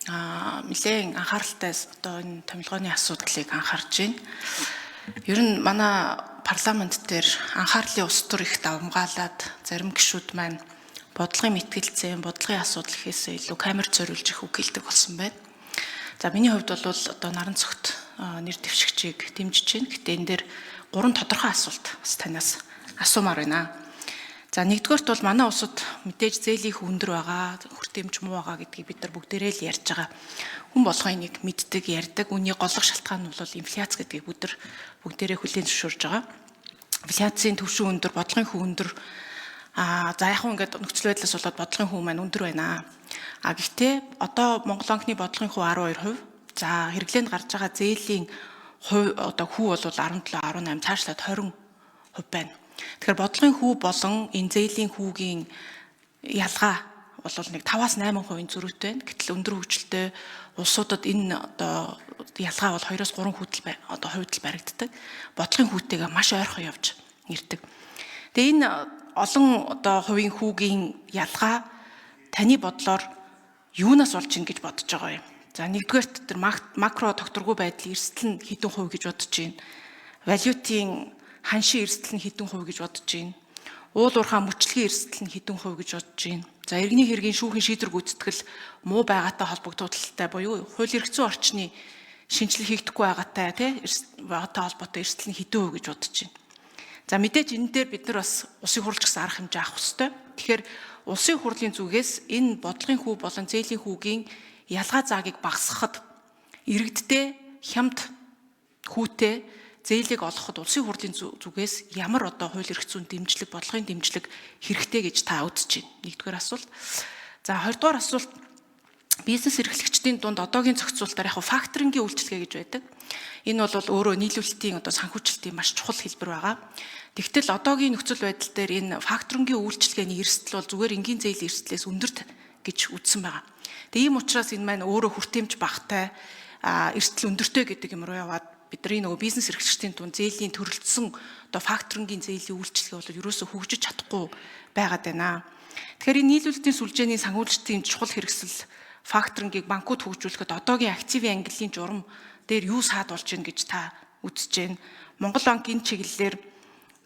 нэлээд анхааралтай одоо энэ томилгооны асуудлыг анхаарж байна. Ер нь манай парламент дээр анхаарлын улс төр их давмгаалаад зарим гишүүд маань бодлогын мэтгэлцээ, бодлогын асуудал гэхээсээ илүү камер зориулж их үг хэлдэг болсон байна. За миний хувьд бол одоо наран цогт нэр дэвшигчийг дэмжиж байна. Гэтэ энэ дээр 3 тодорхой асуулт бас танаас асуумаар байна. За нэгдүгээрт бол манай улсад мэдээж зээлийн өндөр байгаа, хүртээмж муу байгаа гэдгийг бид нар бүгдээрээ л ярьж байгаа. Хүн болгоны нэг мэддэг, ярьдаг. Үүний голлох шалтгаан нь бол инфляц гэдгийг бүгдээрээ хүлээн зөвшөөрж байгаа. Инфляцийн түвшин өндөр, бодлогын хүн өндөр. За яг хөө ингээд нөхцөл байдлаас болоод бодлогын хүн маань өндөр байна. Гэхдээ одоо Монгол банкны бодлогын хүн 12%. За хэрэглээнд гарч байгаа зээлийн хувь одоо хүү бол 17, 18 цаашлаад 20% байна. Тэгэхээр бодлогын хүү болон энэ зээлийн хүүгийн ялгаа бол нэг 5-8% зөрүүтэй байна. Гэтэл өндөр хөгжилтэй улсуудад энэ одоо ялгаа бол 2-3 хувьд л баригддаг. Бодлогын хүүтэйгээ маш ойрхон явж ирдэг. Тэгээ энэ олон одоо хувийн хүүгийн ялгаа таны бодлоор юунаас болж ийн гэж бодож байгаа юм. За нэгдүгээрт тэр макро тогтворгүй байдлын эрсдэл нь хэдэн хувь гэж бодож байна. Валютын ханшийн эрсдэл нь хэдэн хувь гэж бодож байна. Уул уурхай мөчлөгийн эрсдэл нь хэдэн хувь гэж бодож байна. За иргэний хэргийн шүүхийн шийдвэр гүйцэтгэл муу байгаатай холбогдуулалттай буюу хууль эрх зүйн орчны шинжилгээ хийгдэхгүй байгаатай байгаатай холбоотой эрсдэл нь хэдэн хувь гэж бодож байна. За мэдээж энэ дээр бид нар бас улсын хурлч гэсэн арга хэмжээ авах хэрэгтэй. Тэгэхээр улсын хурлын зүгээс энэ бодлогын хүү болон зээлийн хүүгийн ялгаа заагийг багасгахад иргэдтэй хямд хүүтэй зээлийг олоход улсын хурлын зүгээс ямар одоо хууль эрх зүйн дэмжлэг, бодлогын дэмжлэг хэрэгтэй гэж та үзэж байна. Нэгдүгээр асуулт. За хоёрдугаар асуулт. Бизнес эрхлэгчдийн дунд одоогийн зохицуулалтаар яг факторингийн үйлчилгээ гэж байдаг. Энэ бол өөрөө нийлүүлэлтийн одоо санхүүжилтийн маш чухал хэлбэр байгаа. Тэгтэл одоогийн нөхцөл байдал дээр энэ факторингийн үйлчилгээний эрсдэл бол зүгээр энгийн зээлийн эрсдлээс өндөрт гэж үзсэн байгаа. Тэгээ ийм учраас энэ маань өөрөө хүртээмж багтай, эрсдэл өндөртэй гэдэг юм руу яваад бидний нөгөө бизнес эрхлэгчдийн дунд зээлийн төрөлдсөн одоо факторингийн зээлийн үйлчилгээ бол ерөөсөө хөгжиж чадахгүй байгаад байна. Тэгэхээр энэ нийлүүлэлтийн сүлжээний санхүүжилтийн чухал хэрэгсэл факторингийг банкуд хөгжүүлэхэд одоогийн активын ангиллын журам дээр юу саад болж байна гэж та үзэж байна. Монгол банк энэ чиглэлээр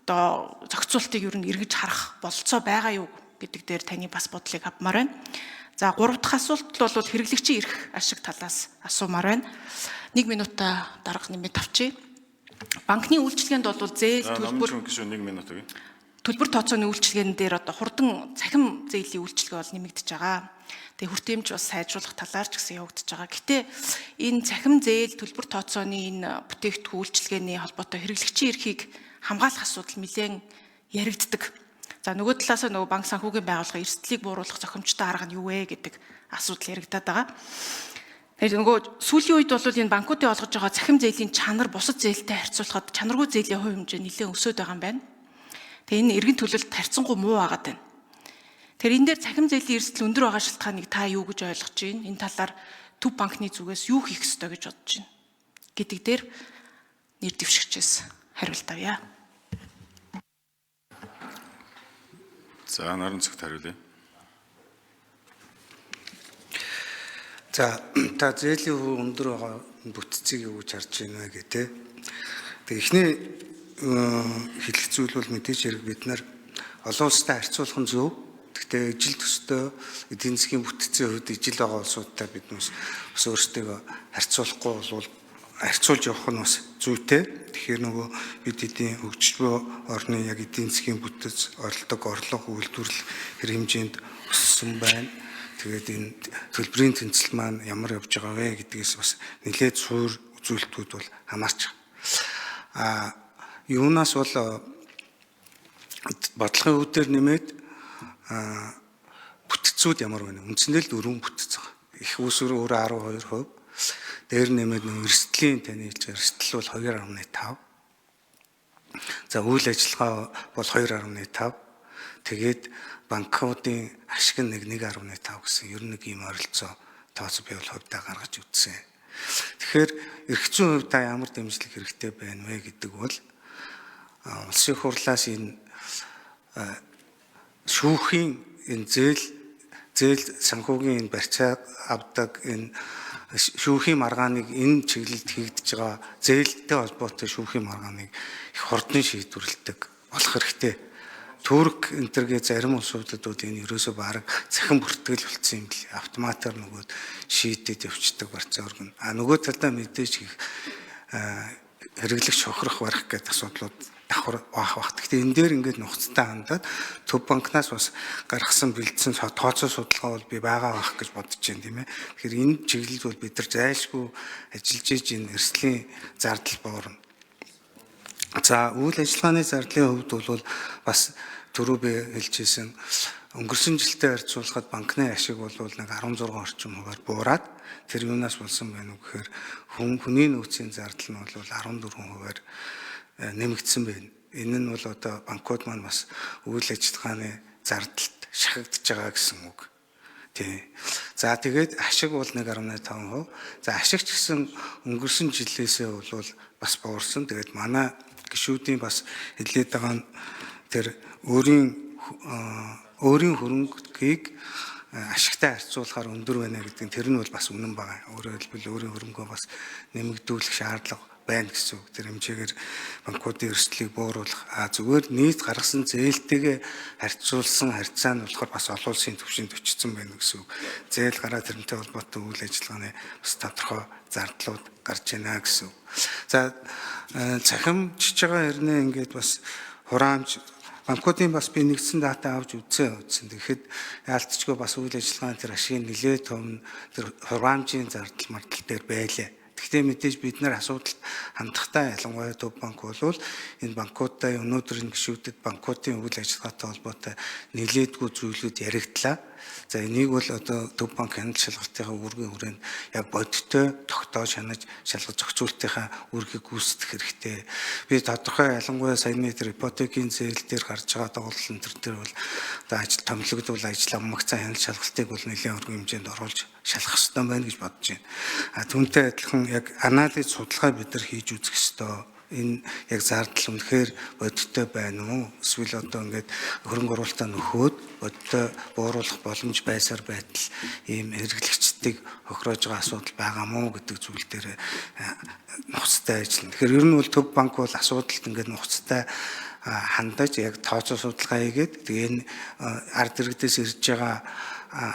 одоо зохицуултыг ер нь эргэж харах болцоо байгаа юу гэдэг дээр таны бас бодлыг авмаар байна. За 3 дахь асуулт бол хэрэглэгчийн эрх ашиг талаас асуумаар байна. 1 минутаа дарга нэмээд авчи. Банкны үйлчилгээнд бол зээл төлбөр төлбөр тооцооны үйлчилгээнд дээр одоо хурдан цахим зээлийн үйлчилгээ бол нэмэгдэж байгаа. Тэгээ хүртээмж бас сайжруулах талаар ч гэсэн явагдаж байгаа. Гэтэ энэ цахим зээл төлбөр тооцооны энэ бүтээгдэхүүн үйлчилгээний холбоотой хэрэглэгчийн эрхийг хамгаалах асуудал нэлээд яригддаг. За нөгөө талаасаа нөгөө банк санхүүгийн байгууллага эрсдлийг бууруулах зохимжтой арга нь юу вэ гэдэг асуудал яригдаад байгаа. Тэгэхээр нөгөө сүүлийн үед бол энэ банкуудын олгож байгаа цахим зээлийн чанар бусад зээлтэй харьцуулахад чанаргүй зээлийн хувь хэмжээ нэлээд өсөд байгаа юм байна. Тэгээ энэ эргэн төлөлт харьцангуй муу байгаад байна. Тэгэхээр энэ дээр цахим зээлийн эрсдэл өндөр байгаа шалтгааныг та юу гэж ойлгож байна? Энэ талаар Төв банкны зүгээс юу хийх ёстой гэж бодож байна гэдэг дээр нэр дэвшигчээс хариулт авъя. За наран цогт хариулъя. За та зээлийн хүү өндөр байгаа бүтцийг юу гэж харж байна вэ гэдэг. Тэгээ эхний хэлэх зүйл бол мэдээж хэрэг бид нар олон улстай харьцуулах нь зөв. Гэхдээ ижил төстэй эдийн засгийн бүтцийн хувьд ижил байгаа улсуудтай бид бас өөрсдөө харьцуулахгүй бол харьцуулж явах нь бас зүйтэй. Тэгэхээр нөгөө бид эдийн хөгжиж буй орны яг эдийн засгийн бүтэц оролдог орлого үйлдвэрлэл хэр хэмжээнд өссөн байна. Тэгээд энэ төлбөрийн тэнцэл маань ямар явж байгаа вэ гэдгээс бас нэлээд суур үзүүлэлтүүд бол хамаарч байгаа. Юунаас бол бодлогын үүдээр нэмээд бүтцүүд ямар байна? Үндсэндээ л 4 бүтц байгаа. Их усүр өөрөө 12%. Дээр нэмээд нэг эрсдлийн таны хэлж эрсдэл бол 2.5. За үйл ажиллагаа бол 2.5. Тэгээд банкуудын ашиг нь 1.5 гэсэн ер нь нэг юм оролцоо тооцоо байвал хувьдаа гаргаж үзсэн. Тэгэхээр эрх зүйн хувьд та ямар дэмжлэг хэрэгтэй байна вэ гэдэг бол улсын хурлаас энэ шүүхийн энэ зээл зээл санхүүгийн барьцаа авдаг энэ шүүхийн маргааныг энэ чиглэлд хийгдэж байгаа зээлтэй холбоотой шүүхийн маргааныг их хурдан шийдвэрлэдэг болох хэрэгтэй. Турк энтергээ зарим улсуудад энэ ерөөсөө бараг цахим бүртгэл болсон юм бэл автоматар нөгөөд шийдэд явцдаг барьцаа орган. Нөгөө талдаа мэдээж их хэрэглэгч хохирох барах гэдэг асуудлууд давхар бах. Гэхдээ энэ дээр ингээд нухацтай хандаад Төв банкнаас бас гаргасан бэлдсэн тооцоо судалгаа бол би байгаа байх гэж бодож байна тийм ээ. Тэгэхээр энэ чиглэлд бол бид нар зайлшгүй ажиллаж иж энэ эрсдлийн зардал буурна. За үйл ажиллагааны зардлын хувьд бол бас түрүү би хэлжсэн өнгөрсөн жилтэй харьцуулахад банкны ашиг бол нэг 16 орчим хувиар буураад тэр юунаас болсон байна уу гэхээр хүний нөөцийн зардал нь бол 14 хувиар нэмэгдсэн байна. Энэ нь бол одоо банкуд маань бас үйл ажиллагааны зардалд шахагдж байгаа гэсэн үг. Тий. За тэгээд ашиг бол 1.5%. За ашиг ч гэсэн өнгөрсөн жилээсээ бол бас буурсан. Тэгээд манай гишүүдийн бас хэлээд байгаа нь тэр өөрийн хөрөнгөийг ашигтай харьцуулахаар өндөр байна гэдэг нь тэр нь бол бас үнэн байгаа. Өөрөөр хэлбэл өөрийн хөрөнгөө бас нэмэгдүүлэх шаардлага байна гэсэн үг. Тэр хэмжээгээр банкуудын эрсдлийг бууруулах. Зүгээр нийт гаргасан зээлтэйгээ харьцуулсан харьцаа нь болохоор бас олон улсын түвшинд очсон байна гэсэн үг. Зээл гараа тэрнтэй холбоотой үйл ажиллагааны бас тодорхой зардлууд гарч байна гэсэн үг. За цахимжиж байгаа хэрнээ ингээд бас хураамж банкуудын бас би нэгдсэн дата авч үзсэн. Тэгэхэд яалтчгүй бас үйл ажиллагааны тэр ашиг нэлээд том тэр хураамжийн зардал мардал дээр байлаа. Гэхдээ мэдээж бид нар асуудалд хандахтай ялангуяа Төв банк бол энэ банкуудтай өнөөдрийн гишүүдэд банкуудын үйл ажиллагаатай холбоотой нэлээдгүй зүйлүүд яригдлаа. За энийг бол одоо Төв банк хяналт шалгалтынхаа үүргийн хүрээнд яг бодиттой тогтоож хянаж шалгаж зохицуулалтынхаа үүргийг гүйцэтгэх хэрэгтэй. Би тодорхой ялангуяа саяны тэр ипотекийн зээл дээр гарч байгаа доголдол энэ бол одоо ажил томилогдвол ажил аммагцаа хяналт шалгалтыг бол нэлээд өргөн хэмжээнд оруулж шалгах ёстой байна гэж бодож байна. Түүнтэй адилхан яг анализ судалгаа бид нар хийж үзэх ёстой. Энэ яг зардал үнэхээр бодиттой байна уу? Эсвэл одоо ингээд хөрөнгө оруулалтаа нөхөөд бодиттой бууруулах боломж байсаар байтал ийм хэрэглэгчдийг хохироож байгаа асуудал байгаа мó гэдэг зүйл дээр нухацтай ажиллана. Тэгэхээр ер нь бол Төв банк бол асуудалд ингээд нухацтай хандаж яг тооцоо судалгаа хийгээд тэгээ энэ ард иргэдээс ирж байгаа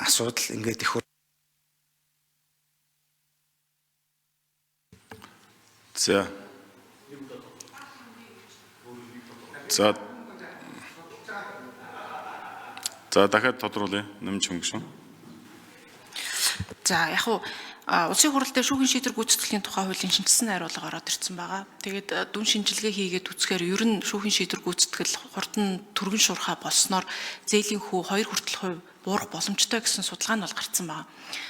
асуудал ингээд их За дахиад тодруулъя. Нэмж хөнгөшин. За яг уу улсын хурал дээр шүүхийн шийдвэр гүйцэтгэлийн тухай хуулийн шинжилсэн найруулга ороод ирсэн байгаа. Тэгээд дүн шинжилгээ хийгээд үзэхээр ер нь шүүхийн шийдвэр гүйцэтгэл хурдан түргэн шуурхай болсноор зээлийн хүү 2 хүртэл хувь буурах боломжтой гэсэн судалгаа нь бол гарсан байгаа.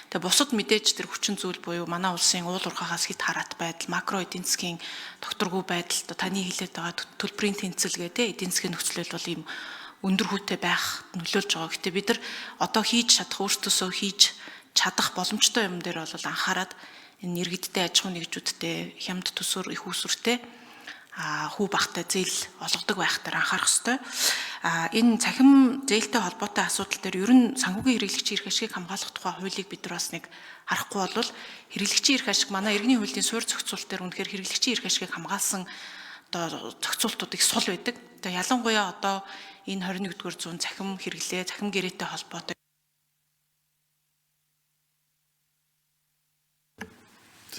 Тэгээ бусад мэдээж тэр хүчин зүйл буюу манай улсын уул уурхаагаас хэд хараат байдал, макро эдийн засгийн докторгүй байдал, таны хэлээд байгаа төлбөрийн тэнцэл гэдэг эдийн засгийн нөхцөл бол ийм өндөр хүүтэй байх нөлөөлж байгаа. Гэхдээ бид нар одоо хийж чадах өөртөөсөө хийж чадах боломжтой юм дээр бол анхаарад энэ иргэдтэй аж ахуйн нэгжүүдтэй хямд төсвөр их усвартэй хүү багтай зээл олгодог байх дээр анхаарах ёстой. Энэ цахим зээлтэй холбоотой асуудал дээр ер нь санхүүгийн хэрэглэгчийн эрх ашигыг хамгаалах тухай хуулийг бид нар бас нэг харахгүй бол хэрэглэгчийн эрх ашиг манай иргэний хуулийн суурь зохицуулалт дээр үнэхээр хэрэглэгчийн эрх ашигыг хамгаалсан одоо зохицуултууд их сул байдаг. Тэгээ ялангуяа одоо энэ 21-р зуун цахим хэрэглээ, цахим гэрээтэй холбоотой